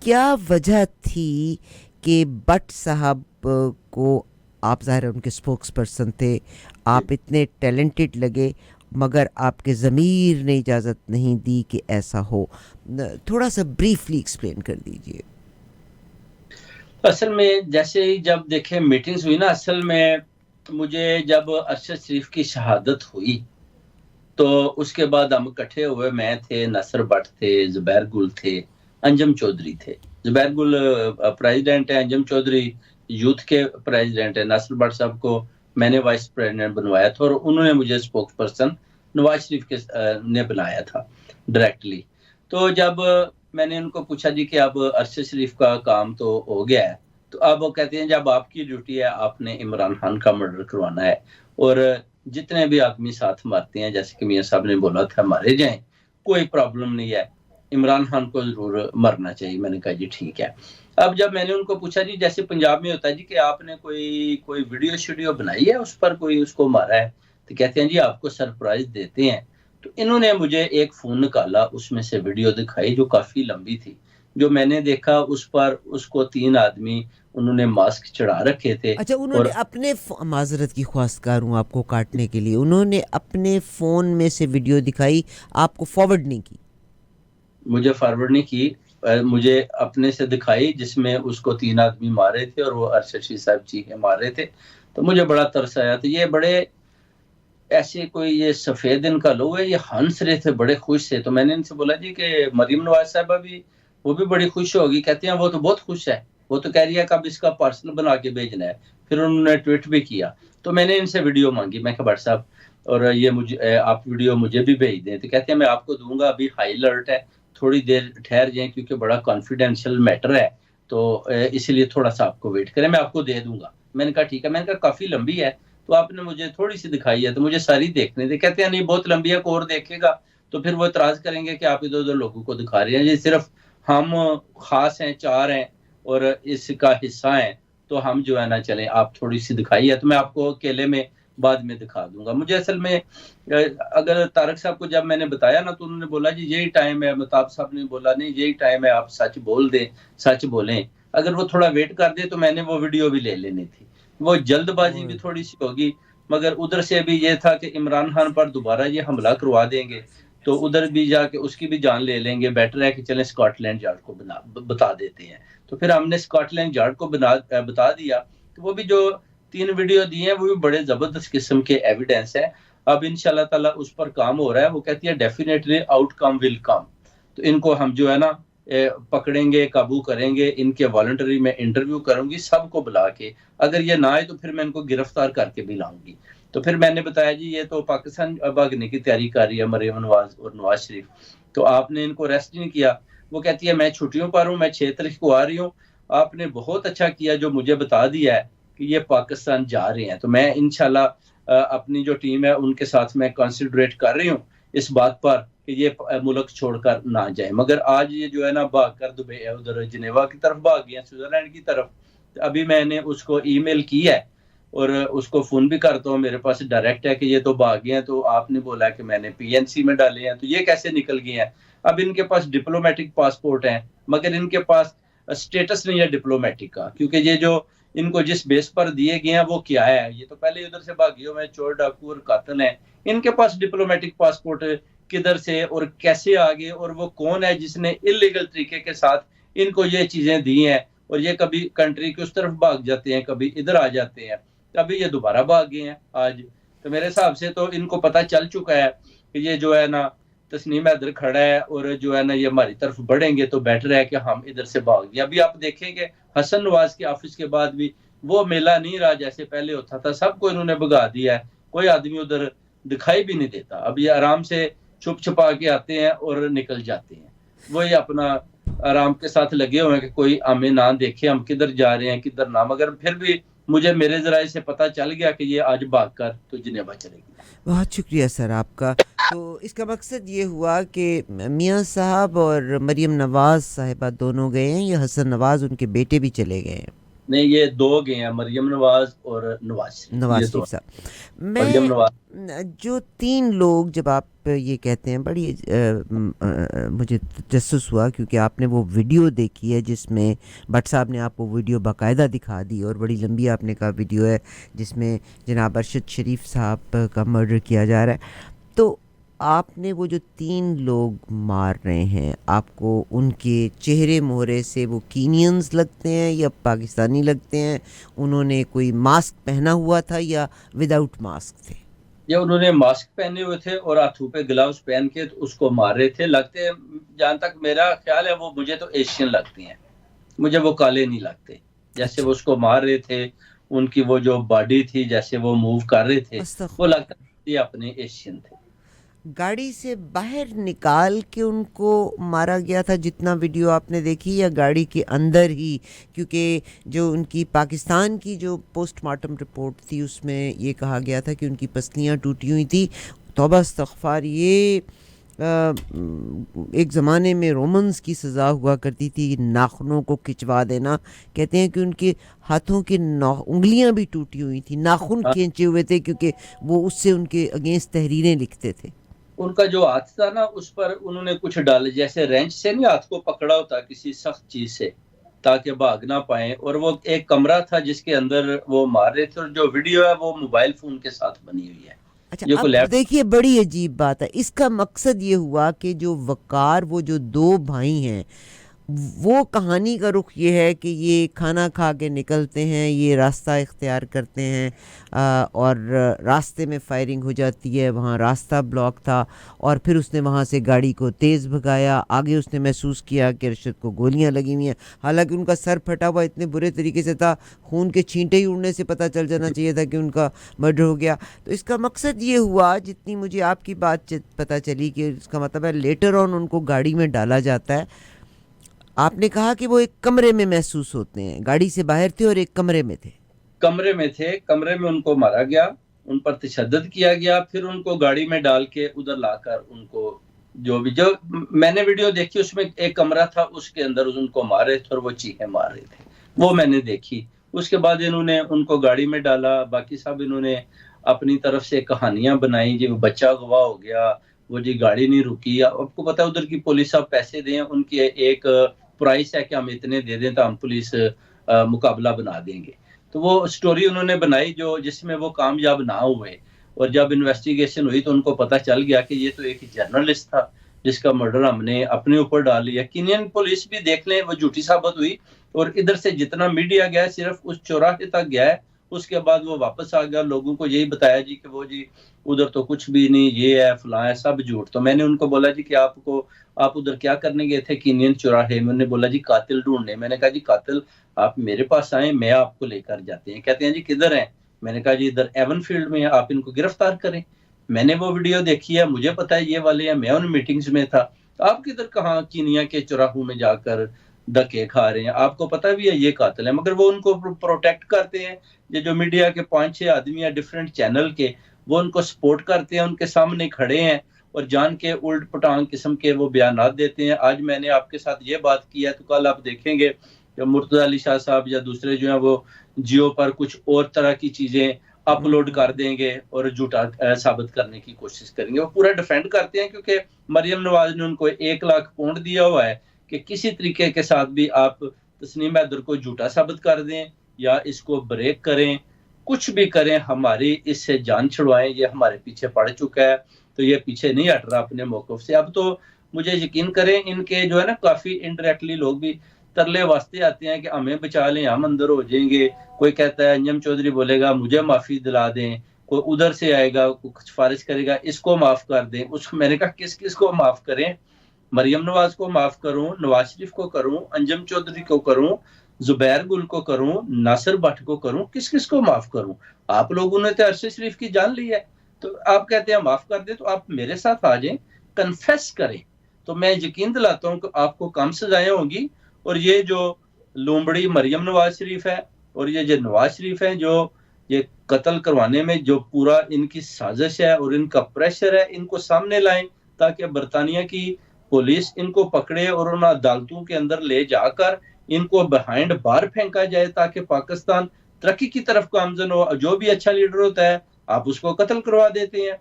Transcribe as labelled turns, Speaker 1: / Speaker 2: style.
Speaker 1: کیا وجہ تھی کہ بٹ صاحب کو، آپ ظاہر ان کے اسپوکس پرسن تھے، آپ اتنے ٹیلنٹڈ لگے مگر آپ کے ضمیر نے اجازت نہیں دی کہ ایسا ہو؟ تھوڑا سا بریفلی ایکسپلین کر دیجئے۔
Speaker 2: اصل میں جیسے ہی جب دیکھیں میٹنگز ہوئی نا، اصل میں مجھے جب ارشد شریف کی شہادت ہوئی تو اس کے بعد ہم اکٹھے ہوئے، میں تھے، ناصر بٹ تھے، زبیر گل تھے، انجم چودھری تھے۔ زبیر گل پریزیڈنٹ ہے، انجم چودھری یوتھ کے پریزیڈنٹ ہے، ناصر بٹ صاحب کو میں نے وائس پریزیڈنٹ بنوایا تھا اور انہوں نے مجھے اسپوکس پرسن نواز شریف کے نے بنایا تھا ڈائریکٹلی۔ تو جب میں نے ان کو پوچھا جی کہ اب ارشد شریف کا کام تو ہو گیا ہے، تو اب وہ کہتے ہیں جب آپ کی ڈیوٹی ہے، آپ نے عمران خان کا مرڈر کروانا ہے، اور جتنے بھی آدمی ساتھ مارتے ہیں، جیسے کہ میاں صاحب نے بولا تھا مارے جائیں، کوئی پرابلم نہیں ہے، عمران خان کو ضرور مرنا چاہیے۔ میں نے کہا جی ٹھیک ہے۔ اب جب میں نے ان کو پوچھا جی جیسے پنجاب میں ہوتا ہے جی کہ آپ نے کوئی ویڈیو بنائی ہے، اس پر کوئی اس کو مارا ہے، تو کہتے ہیں جی آپ کو سرپرائز دیتے ہیں۔ تو انہوں نے مجھے ایک فون نکالا، اس میں سے ویڈیو دکھائی جو کافی لمبی تھی، جو میں نے دیکھا اس پر اس کو 3 آدمی انہوں نے ماسک چڑھا رکھے تھے۔
Speaker 1: اچھا، انہوں
Speaker 2: اور
Speaker 1: نے اپنے معذرت کی خواستگار ہوں آپ کو کاٹنے کے لیے، انہوں نے اپنے فون میں سے ویڈیو دکھائی، آپ کو فارورڈ نہیں کی؟
Speaker 2: مجھے فارورڈ نہیں کی، مجھے اپنے سے دکھائی جس میں اس کو 3 آدمی مارے تھے اور وہ ارشد شریف صاحب جی کے مارے تھے۔ تو مجھے بڑا ترس آیا، تو یہ بڑے ایسے کوئی یہ سفید ان کا لوگ ہے، یہ ہنس رہے تھے، بڑے خوش تھے۔ تو میں نے ان سے بولا جی کہ مریم نواز صاحبہ بھی وہ بھی بڑی خوش ہوگی؟ کہتے ہیں وہ تو بہت خوش ہے، وہ تو کہہ رہی ہے کہ اب اس کا پارسل بنا کے بھیجنا ہے۔ پھر انہوں نے ٹویٹ بھی کیا، تو میں نے ان سے ویڈیو مانگی، میں کہا بٹ صاحب اور یہ مجھے آپ ویڈیو مجھے بھی بھیج دیں۔ تو کہتے ہیں میں آپ کو دوں گا، ابھی ہائی الرٹ ہے، تھوڑی دیر ٹھہر جائیں کیونکہ بڑا کانفیڈینشیل میٹر ہے، تو اس لیے تھوڑا سا آپ کو ویٹ کریں، میں آپ کو دے دوں گا۔ میں نے کہا ٹھیک ہے۔ میں نے کہا کافی لمبی ہے، تو آپ نے مجھے تھوڑی سی دکھائی ہے، تو مجھے ساری دیکھنے دے۔ کہتے ہیں نہیں بہت لمبی ہے، کوئی اور دیکھے گا تو پھر وہ اعتراض کریں گے کہ آپ ادھر ادھر لوگوں کو دکھا رہے ہیں، یہ صرف ہم خاص ہیں، 4 ہیں اور اس کا حصہ ہیں، تو ہم جو ہے نا چلیں، آپ تھوڑی سی دکھائی ہے تو میں آپ کو اکیلے میں بعد میں دکھا دوں گا۔ مجھے اصل میں اگر طارق صاحب کو جب میں نے بتایا نا تو انہوں نے بولا جی یہی ٹائم ہے، مطاب صاحب نے بولا نہیں یہی ٹائم ہے، آپ سچ بول دیں، سچ بولیں۔ اگر وہ تھوڑا ویٹ کر دے تو میں نے وہ ویڈیو بھی لے لینی تھی۔ وہ جلد بازی بھی تھوڑی سی ہوگی، مگر ادھر سے بھی یہ تھا کہ عمران خان پر دوبارہ یہ حملہ کروا دیں گے تو ادھر بھی جا کے اس کی بھی جان لے لیں گے، بیٹر ہے کہ چلیں اسکاٹ لینڈ یارڈ کو بتا دیتے ہیں۔ تو پھر ہم نے اسکاٹ لینڈ یارڈ کو بتا دیا، تو وہ بھی جو 3 ویڈیو دی ہیں وہ بھی بڑے زبردست قسم کے ایویڈنس ہیں۔ اب انشاءاللہ تعالی اس پر کام ہو رہا ہے۔ وہ کہتی ہے ڈیفینیٹلی آؤٹ کم ول کم، تو ان کو ہم جو ہے نا پکڑیں گے، قابو کریں گے، ان کے والنٹری میں انٹرویو کروں گی سب کو بلا کے، اگر یہ نہ آئے تو پھر میں ان کو گرفتار کر کے بھی لاؤں گی۔ تو پھر میں نے بتایا جی یہ تو پاکستان بھاگنے کی تیاری کر رہی ہے مریم نواز اور نواز شریف، تو آپ نے ان کو ریسٹ نہیں کیا۔ وہ کہتی ہے میں چھٹیوں پر ہوں، میں 6 تاریخ کو آ رہی ہوں، آپ نے بہت اچھا کیا جو مجھے بتا دیا ہے کہ یہ پاکستان جا رہے ہیں۔ تو میں انشاءاللہ اپنی جو ٹیم ہے ان کے ساتھ میں کنسیڈریٹ کر رہی ہوں اس بات پر کہ یہ ملک چھوڑ کر نہ جائیں، مگر آج یہ جو ہے نا بھاگ کر دبئی ادھر جنیوا کی طرف بھاگ گئے ہیں، سوئٹزرلینڈ کی طرف۔ ابھی میں نے اس کو ای میل کی ہے اور اس کو فون بھی کرتا ہوں، میرے پاس ڈائریکٹ ہے کہ یہ تو بھاگ گئے ہیں، تو آپ نے بولا کہ میں نے پی این سی میں ڈالے ہیں، تو یہ کیسے نکل گئے ہیں؟ اب ان کے پاس ڈپلومیٹک پاسپورٹ ہیں مگر ان کے پاس اسٹیٹس نہیں ہے ڈپلومیٹک کا، کیونکہ یہ جو ان کو جس بیس پر دیے گئے ہیں وہ کیا ہے، یہ تو پہلے ادھر سے بھاگی ہوئے چور ڈاکو اور قاتل ہیں۔ ان کے پاس ڈپلومیٹک پاسپورٹ کدھر سے اور کیسے آگے، اور وہ کون ہے جس نے انلیگل طریقے کے ساتھ ان کو یہ چیزیں دی ہیں، اور یہ کبھی کنٹری کی اس طرف بھاگ جاتے ہیں، کبھی ادھر آ جاتے ہیں، ابھی یہ دوبارہ بھاگ گئے ہیں آج۔ تو میرے حساب سے تو ان کو پتہ چل چکا ہے کہ یہ جو ہے نا تسنیم حیدر کھڑا ہے اور جو ہے نا یہ ہماری طرف بڑھیں گے تو بیٹر ہے کہ ہم ادھر سے بھاگ جائیں۔ ابھی آپ دیکھیں کہ حسن نواز کے آفس کے بعد بھی وہ میلہ نہیں رہا جیسے پہلے ہوتا تھا، سب کو انہوں نے بھگا دیا ہے، کوئی آدمی ادھر دکھائی بھی نہیں دیتا۔ اب یہ آرام سے چھپ چھپا کے آتے ہیں اور نکل جاتے ہیں، وہی اپنا آرام کے ساتھ لگے ہوئے ہیں کہ کوئی ہمیں نہ دیکھے ہم کدھر جا رہے ہیں کدھر نہ، مگر پھر بھی مجھے میرے ذرائع سے پتہ چل گیا کہ یہ آج بھاگ کر تو جنیوا چلے گی۔
Speaker 1: بہت شکریہ سر آپ کا۔ تو اس کا مقصد یہ ہوا کہ میاں صاحب اور مریم نواز صاحبہ دونوں گئے ہیں یا حسن نواز ان کے بیٹے بھی چلے گئے ہیں؟
Speaker 2: نہیں یہ دو گئے ہیں، مریم نواز اور نواز شریف،
Speaker 1: نواز
Speaker 2: یہ دو
Speaker 1: شریف صاحب.
Speaker 2: مریم
Speaker 1: میں
Speaker 2: نواز.
Speaker 1: جو 3 لوگ جب آپ یہ کہتے ہیں بڑی مجھے تجسس ہوا کیونکہ آپ نے وہ ویڈیو دیکھی ہے جس میں بٹ صاحب نے آپ کو ویڈیو باقاعدہ دکھا دی اور بڑی لمبی آپ نے کہا ویڈیو ہے جس میں جناب ارشد شریف صاحب کا مرڈر کیا جا رہا ہے. تو آپ نے وہ جو 3 لوگ مار رہے ہیں آپ کو ان کے چہرے مہرے سے وہ کینینز لگتے ہیں یا پاکستانی لگتے ہیں؟ انہوں نے کوئی ماسک پہنا ہوا تھا یا وداؤٹ ماسک تھے؟
Speaker 2: یہ انہوں نے ماسک پہنے ہوئے تھے اور ہاتھوں پہ گلاوز پہن کے اس کو مار رہے تھے. لگتے جہاں تک میرا خیال ہے وہ مجھے تو ایشین لگتی ہیں، مجھے وہ کالے نہیں لگتے. جیسے
Speaker 1: اچھا،
Speaker 2: وہ اس کو مار رہے تھے، ان کی وہ جو باڈی تھی جیسے وہ موو کر رہے تھے، وہ
Speaker 1: استغفر.
Speaker 2: لگتا ہے یہ اپنے ایشین تھے.
Speaker 1: گاڑی سے باہر نکال کے ان کو مارا گیا تھا جتنا ویڈیو آپ نے دیکھی، یا گاڑی کے اندر ہی؟ کیونکہ جو ان کی پاکستان کی جو پوسٹ مارٹم رپورٹ تھی اس میں یہ کہا گیا تھا کہ ان کی پسلیاں ٹوٹی ہوئی تھی. توبہ استغفار. یہ ایک زمانے میں رومنز کی سزا ہوا کرتی تھی ناخنوں کو کھچوا دینا. کہتے ہیں کہ ان کے ہاتھوں کی انگلیاں بھی ٹوٹی ہوئی تھیں، ناخن
Speaker 2: ہاں،
Speaker 1: کھینچے ہوئے تھے کیونکہ وہ اس سے ان کے اگینسٹ تحریریں لکھتے تھے.
Speaker 2: ان کا جو ہاتھ تھا نا اس پر انہوں نے کچھ ڈالے، جیسے رینچ سے نہیں ہاتھ کو پکڑا ہوتا کسی سخت چیز سے تاکہ بھاگ نہ پائیں. اور وہ ایک کمرہ تھا جس کے اندر وہ مار رہے تھے، اور جو ویڈیو ہے وہ موبائل فون کے ساتھ بنی ہوئی ہے.
Speaker 1: اچھا،
Speaker 2: جو
Speaker 1: اب
Speaker 2: کو لیپ
Speaker 1: دیکھیے بڑی عجیب بات ہے. اس کا مقصد یہ ہوا کہ جو وقار وہ جو 2 بھائی ہیں وہ کہانی کا رخ یہ ہے کہ یہ کھانا کھا کے نکلتے ہیں، یہ راستہ اختیار کرتے ہیں اور راستے میں فائرنگ ہو جاتی ہے. وہاں راستہ بلاک تھا اور پھر اس نے وہاں سے گاڑی کو تیز بھگایا. آگے اس نے محسوس کیا کہ ارشد کو گولیاں لگی ہوئی ہیں، حالانکہ ان کا سر پھٹا ہوا اتنے برے طریقے سے تھا، خون کے چھینٹے ہی اڑنے سے پتہ چل جانا چاہیے تھا کہ ان کا مرڈر ہو گیا. تو اس کا مقصد یہ ہوا، جتنی مجھے آپ کی بات پتہ چلی، کہ اس کا مطلب ہے لیٹر آن ان کو گاڑی میں ڈالا جاتا ہے. آپ نے کہا کہ وہ ایک کمرے میں محسوس ہوتے ہیں، گاڑی سے باہر تھے اور ایک کمرے میں تھے.
Speaker 2: کمرے میں تھے، کمرے میں ان کو مارا گیا، ان پر تشدد کیا گیا، پھر ان کو گاڑی میں ڈال کے ادھر لا کر ان کو جو میں نے ویڈیو دیکھی اس میں ایک کمرہ تھا، اس کے اندر ان کو مارے تھے اور وہ چیخیں مار رہے تھے، وہ میں نے دیکھی. اس کے بعد انہوں نے ان کو گاڑی میں ڈالا. باقی صاحب انہوں نے اپنی طرف سے کہانیاں بنائی، جی وہ بچہ گواہ ہو گیا، وہ جی گاڑی نہیں رکی. آپ کو پتا ادھر کی پولیس صاحب پیسے دیں، ان کی ایک پرائس ہے کہ ہم اتنے دے دیں تو ہم پولیس مقابلہ بنا دیں گے. تو وہ سٹوری انہوں نے بنائی جس میں وہ کامیاب نہ ہوئے. اور جب انویسٹیگیشن ہوئی تو ان کو پتہ چل گیا کہ یہ تو ایک جرنلسٹ تھا جس کا مرڈر ہم نے اپنے اوپر ڈال لیا. یقیناً پولیس بھی دیکھ لیں وہ جھوٹی ثابت ہوئی، اور ادھر سے جتنا میڈیا گیا صرف اس چوراہے تک گیا ہے. اس کے بعد وہ واپس آ گیا، لوگوں کو یہی بتایا جی کہ وہ جی ادھر تو کچھ بھی نہیں، یہ ہے فلاں ہے، سب جھوٹ. تو میں نے ان کو بولا جی کہ آپ ادھر کیا کرنے گئے تھے کینین چوراہے میں؟ انہوں نے بولا جی قاتل ڈھونڈنے. میں نے کہا جی قاتل آپ میرے پاس آئیں، میں آپ کو لے کر جاتے ہیں. کہتے ہیں جی کدھر ہیں؟ میں نے کہا جی ادھر ایون فیلڈ میں ہیں، آپ ان کو گرفتار کریں. میں نے وہ ویڈیو دیکھی ہے، مجھے پتا ہے یہ والے ہیں، میں ان میٹنگز میں تھا. آپ کدھر کہاں کینیا کے چوراہوں میں جا کر دھکے کھا رہے ہیں؟ آپ کو پتا بھی ہے یہ قاتل ہے، مگر وہ ان کو پروٹیکٹ کرتے ہیں. یہ جو میڈیا کے 5-6 آدمی ہیں ڈیفرنٹ چینل کے، وہ ان کو سپورٹ کرتے ہیں، ان کے سامنے کھڑے ہیں اور جان کے الٹ پٹانگ قسم کے وہ بیانات دیتے ہیں. آج میں نے آپ کے ساتھ یہ بات کی ہے تو کل آپ دیکھیں گے مرتضی علی شاہ صاحب یا دوسرے جو ہیں وہ جیو پر کچھ اور طرح کی چیزیں اپلوڈ کر دیں گے اور جھوٹا ثابت کرنے کی کوشش کریں گے. وہ پورا ڈیفینڈ کرتے ہیں کیونکہ مریم نواز نے ان کو 1 لاکھ پاؤنڈ دیا ہوا ہے کہ کسی طریقے کے ساتھ بھی آپ تسنیم حیدر کو جھوٹا ثابت کر دیں یا اس کو بریک کریں، کچھ بھی کریں، ہماری اس سے جان چھڑوائیں. یہ ہمارے پیچھے پڑ چکا ہے تو یہ پیچھے نہیں ہٹ رہا اپنے موقف سے. اب تو مجھے یقین کریں ان کے جو ہے نا کافی انڈائریکٹلی لوگ بھی ترلے واسطے آتے ہیں کہ ہمیں بچا لیں، ہم اندر ہو جائیں گے. کوئی کہتا ہے انجم چودھری بولے گا مجھے معافی دلا دیں، کوئی ادھر سے آئے گا سفارش کرے گا اس کو معاف کر دیں. میں نے کہا کس کو معاف کریں؟ مریم نواز کو معاف کروں، نواز شریف کو کروں، انجم چودھری کو کروں، زبیر گل کو کروں، ناصر بٹ کو کروں، کس کو معاف کروں؟ آپ لوگوں نے تو ارشد شریف کی جان لی ہے، تو آپ کہتے ہیں معاف کر دیں. تو آپ میرے ساتھ آ جائیں، کنفیس کریں، تو میں یقین دلاتا ہوں کہ آپ کو کم سزائیں ہوں گی. اور یہ جو لومبڑی مریم نواز شریف ہے اور یہ جو نواز شریف ہے جو یہ قتل کروانے میں جو پورا ان کی سازش ہے اور ان کا پریشر ہے، ان کو سامنے لائیں تاکہ برطانیہ کی پولیس ان کو پکڑے اور ان عدالتوں کے اندر لے جا کر ان کو بہائنڈ بار پھینکا جائے تاکہ پاکستان ترقی کی طرف گامزن ہو. جو بھی اچھا لیڈر ہوتا ہے آپ اس کو قتل کروا دیتے ہیں.